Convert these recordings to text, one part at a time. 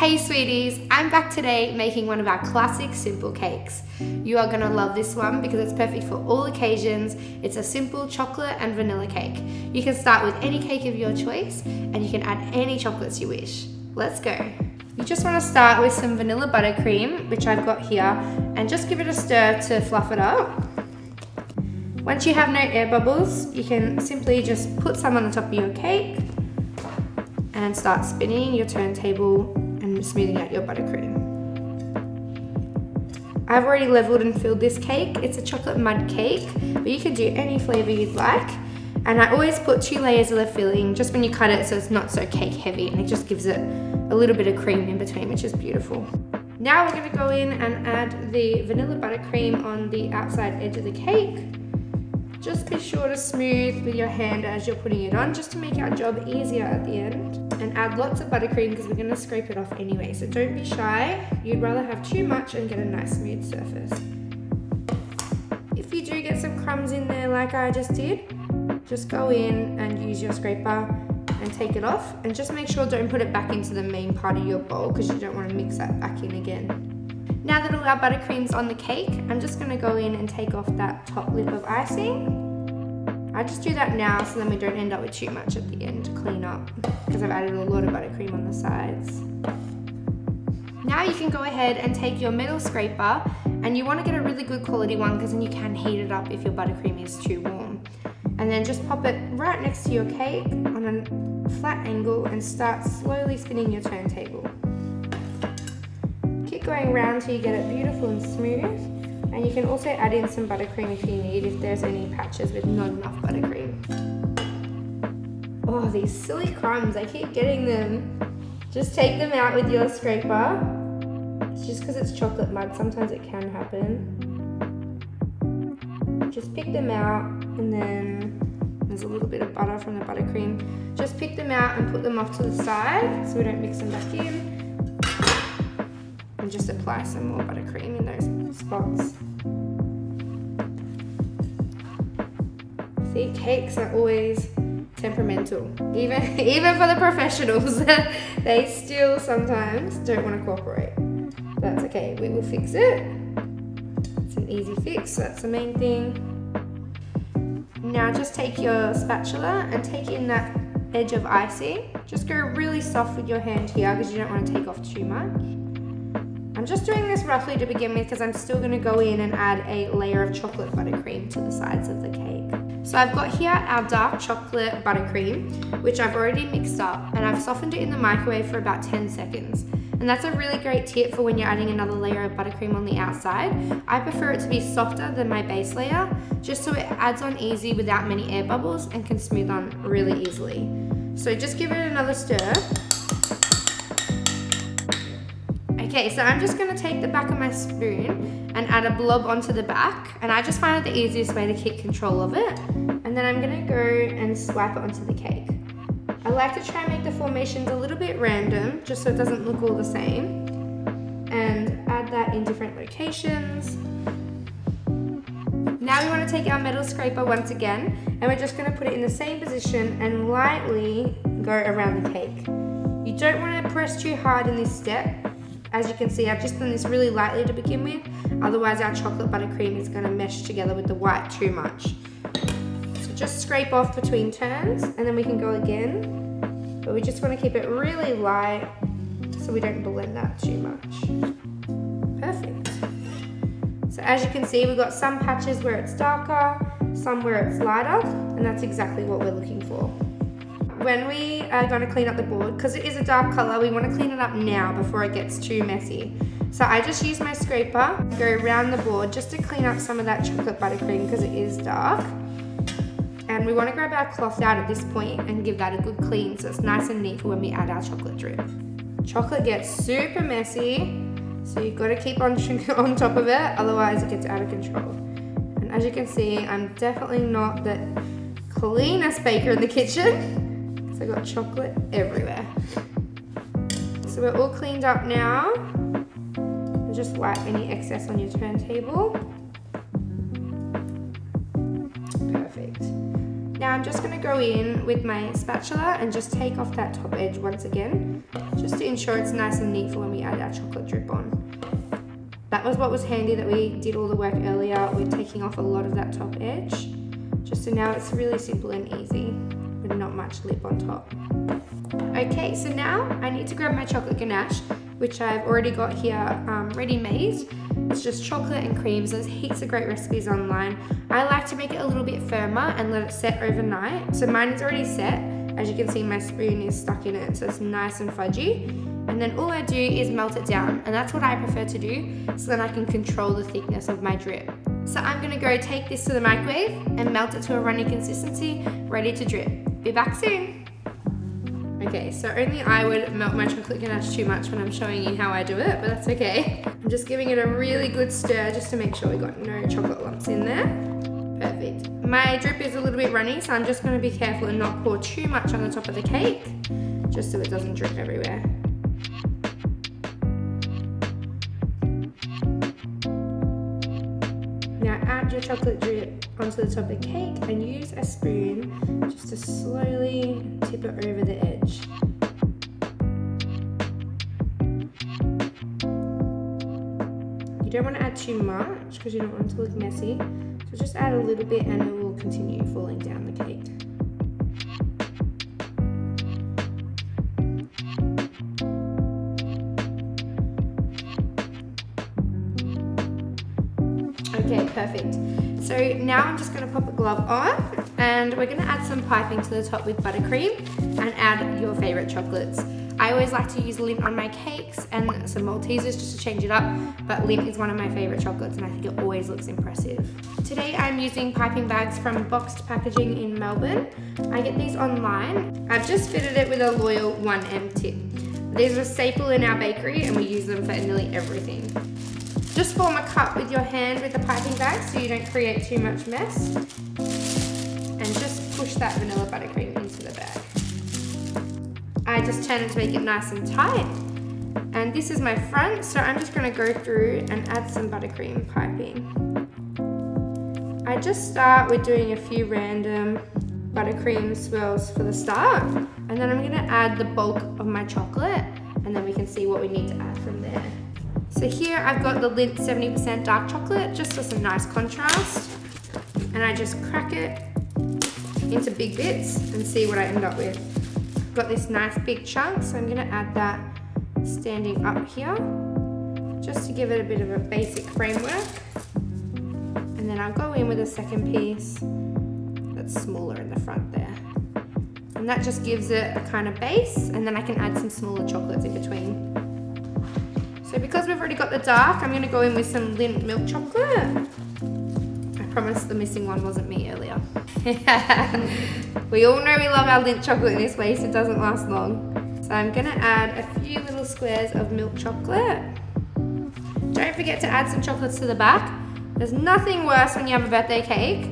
Hey sweeties, I'm back today making one of our classic simple cakes. You are gonna love this one because it's perfect for all occasions. It's a simple chocolate and vanilla cake. You can start with any cake of your choice and you can add any chocolates you wish. Let's go. You just wanna start with some vanilla buttercream, which I've got here, and just give it a stir to fluff it up. Once you have no air bubbles, you can simply just put some on the top of your cake and start spinning your turntable and smoothing out your buttercream. I've already leveled and filled this cake. It's a chocolate mud cake, but you can do any flavor you'd like. And I always put 2 layers of the filling just when you cut it so it's not so cake heavy, and it just gives it a little bit of cream in between, which is beautiful. Now we're gonna go in and add the vanilla buttercream on the outside edge of the cake. Just be sure to smooth with your hand as you're putting it on, just to make our job easier at the end. And add lots of buttercream because we're gonna scrape it off anyway, so don't be shy. You'd rather have too much and get a nice smooth surface. If you do get some crumbs in there like I just did, just go in and use your scraper and take it off, and just make sure don't put it back into the main part of your bowl because you don't want to mix that back in again. Now that all our buttercream's on the cake, I'm just gonna go in and take off that top lip of icing. I just do that now so then we don't end up with too much at the end to clean up, because I've added a lot of buttercream on the sides. Now you can go ahead and take your metal scraper, and you want to get a really good quality one because then you can heat it up if your buttercream is too warm. And then just pop it right next to your cake on a flat angle and start slowly spinning your turntable. Keep going around till you get it beautiful and smooth. And you can also add in some buttercream if you need, if there's any patches with not enough buttercream. Oh, these silly crumbs, I keep getting them. Just take them out with your scraper. It's just because it's chocolate mud, sometimes it can happen. Just pick them out, and then there's a little bit of butter from the buttercream. Just pick them out and put them off to the side so we don't mix them back in. And just apply some more buttercream in those spots. See, cakes are always temperamental. Even for the professionals, they still sometimes don't want to cooperate. That's okay, we will fix it. It's an easy fix, that's the main thing. Now just take your spatula and take in that edge of icing. Just go really soft with your hand here because you don't want to take off too much. I'm just doing this roughly to begin with because I'm still going to go in and add a layer of chocolate buttercream to the sides of the cake. So I've got here our dark chocolate buttercream, which I've already mixed up, and I've softened it in the microwave for about 10 seconds. And that's a really great tip for when you're adding another layer of buttercream on the outside. I prefer it to be softer than my base layer, just so it adds on easy without many air bubbles and can smooth on really easily. So just give it another stir. Okay, so I'm just gonna take the back of my spoon and add a blob onto the back, and I just find it the easiest way to keep control of it. And then I'm gonna go and swipe it onto the cake. I like to try and make the formations a little bit random, just so it doesn't look all the same. And add that in different locations. Now we wanna take our metal scraper once again, and we're just gonna put it in the same position and lightly go around the cake. You don't wanna press too hard in this step. As you can see, I've just done this really lightly to begin with, otherwise our chocolate buttercream is going to mesh together with the white too much. So just scrape off between turns, and then we can go again. But we just want to keep it really light so we don't blend that too much. Perfect. So as you can see, we've got some patches where it's darker, some where it's lighter, and that's exactly what we're looking for. When we are going to clean up the board, because it is a dark colour, we want to clean it up now before it gets too messy. So I just use my scraper, go around the board just to clean up some of that chocolate buttercream because it is dark. And we want to grab our cloth out at this point and give that a good clean so it's nice and neat for when we add our chocolate drip. Chocolate gets super messy, so you've got to keep on top of it, otherwise it gets out of control. And as you can see, I'm definitely not the cleanest baker in the kitchen. So I've got chocolate everywhere. So we're all cleaned up now. And just wipe any excess on your turntable. Perfect. Now Now I'm just going to go in with my spatula and just take off that top edge once again, just to ensure it's nice and neat for when we add our chocolate drip on. That was what was handy, that we did all the work earlier with taking off a lot of that top edge. Just so now it's really simple and easy with not much lip on top. Okay, so now I need to grab my chocolate ganache, which I've already got here ready made. It's just chocolate and cream, so there's heaps of great recipes online. I like to make it a little bit firmer and let it set overnight. So mine is already set. As you can see, my spoon is stuck in it, so it's nice and fudgy. And then all I do is melt it down, and that's what I prefer to do, so then I can control the thickness of my drip. So I'm gonna go take this to the microwave and melt it to a runny consistency, ready to drip. Be back soon. Okay, so only I would melt my chocolate ganache too much when I'm showing you how I do it, but that's okay. I'm just giving it a really good stir just to make sure we got no chocolate lumps in there. Perfect. My drip is a little bit runny, so I'm just gonna be careful and not pour too much on the top of the cake, just so it doesn't drip everywhere. Now add your chocolate drip onto the top of the cake and use a spoon just to slowly tip it over the edge. You don't want to add too much because you don't want it to look messy. So just add a little bit and it will continue falling down the cake. Okay, perfect. So now I'm just going to pop a glove on and we're going to add some piping to the top with buttercream and add your favorite chocolates. I always like to use Lindt on my cakes and some maltesers just to change it up, but Lindt is one of my favorite chocolates and I think it always looks impressive. Today I'm using piping bags from Boxed Packaging in Melbourne. I get these online. I've just fitted it with a loyal 1M tip. These are a staple in our bakery and we use them for nearly everything. Just form a cup with your hand with the piping bag so you don't create too much mess. And just push that vanilla buttercream into the bag. I just turn it to make it nice and tight. And this is my front, so I'm just going to go through and add some buttercream piping. I just start with doing a few random buttercream swirls for the start. And then I'm going to add the bulk of my chocolate and then we can see what we need to add from there. So here I've got the Lindt 70% dark chocolate, just for some nice contrast. And I just crack it into big bits and see what I end up with. I've got this nice big chunk, so I'm gonna add that standing up here, just to give it a bit of a basic framework. And then I'll go in with a second piece that's smaller in the front there. And that just gives it a kind of base, and then I can add some smaller chocolates in between. So because we've already got the dark, I'm going to go in with some Lindt milk chocolate. I promise the missing one wasn't me earlier. We all know we love our Lindt chocolate in this way, so it doesn't last long. So I'm going to add a few little squares of milk chocolate. Don't forget to add some chocolates to the back. There's nothing worse when you have a birthday cake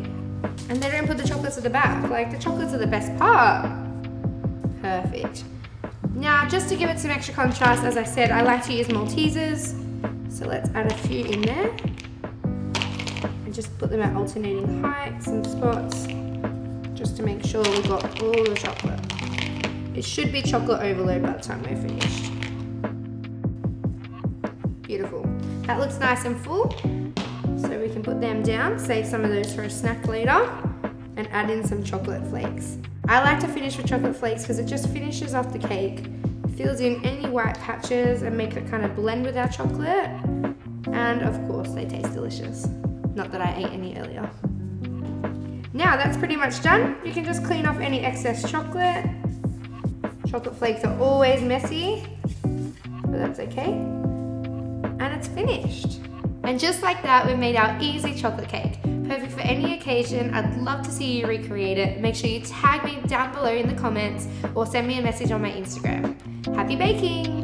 and they don't put the chocolates at the back. Like, the chocolates are the best part. Perfect. Now, just to give it some extra contrast, as I said, I like to use maltesers. So let's add a few in there. And just put them at alternating heights and spots, just to make sure we've got all the chocolate. It should be chocolate overload by the time we're finished. Beautiful. That looks nice and full. So we can put them down, save some of those for a snack later, and add in some chocolate flakes. I like to finish with chocolate flakes because it just finishes off the cake, fills in any white patches and makes it kind of blend with our chocolate. And of course, they taste delicious. Not that I ate any earlier. Now that's pretty much done. You can just clean off any excess chocolate. Chocolate flakes are always messy, but that's okay. And it's finished. And just like that, we've made our easy chocolate cake. Perfect for any occasion. I'd love to see you recreate it. Make sure you tag me down below in the comments or send me a message on my Instagram. Happy baking!